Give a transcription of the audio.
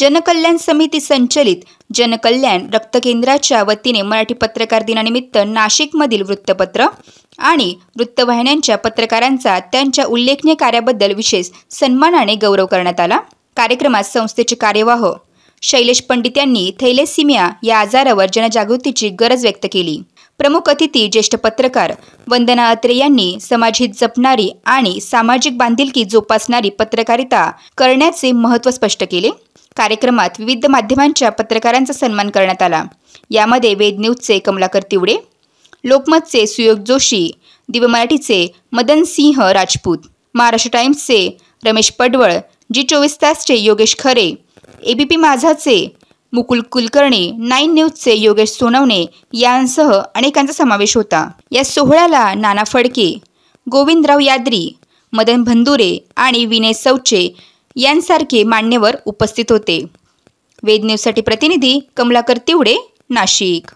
जनकल्याण समिती संचलित जनकल्याण रक्त केंद्राच्या वतीने मराठी पत्रकार दिनानिमित्त नाशिकमधील वृत्तपत्र आणि वृत्तवाहिन्यांच्या पत्रकारांचा त्यांच्या उल्लेखनीय कार्याबद्दल विशेष सन्मानाने गौरव करण्यात आला। कार्यक्रमात संस्थेचे कार्यवाह शैलेश पंडित यांनी थॅलेसिमिया या आजारावर जनजागृतीची गरज व्यक्त केली। प्रमुख अतिथी ज्येष्ठ पत्रकार वंदना अत्रे यांनी समाजहित जपणारी आणि सामाजिक बांधिलकी जोपासणारी पत्रकारिता करण्याचे महत्त्व स्पष्ट केले। कार्यक्रमात विविध माध्यमांच्या पत्रकारांचा सन्मान करण्यात आला। यामध्ये वेद न्यूजचे कमलाकर तिवडे, लोकमतचे सुयोग जोशी, दिव्य मराठीचे मदन सिंह राजपूत, महाराष्ट्र टाइम्सचे रमेश पडवळ, जी24 तासचे योगेश खरे, एबीपी माझाचे मुकुल कुलकर्णी, 9 न्यूजचे योगेश सोनवणे यांसह अनेकांचा समावेश होता। या सोहळ्याला नाना फडके, गोविंदराव यादरी, मदन भंदुरे आणि विनय सौचे यांसारखे मान्यवर उपस्थित होते। वेद न्यूजसाठी प्रतिनिधी कमलाकर तिवडे, नाशिक।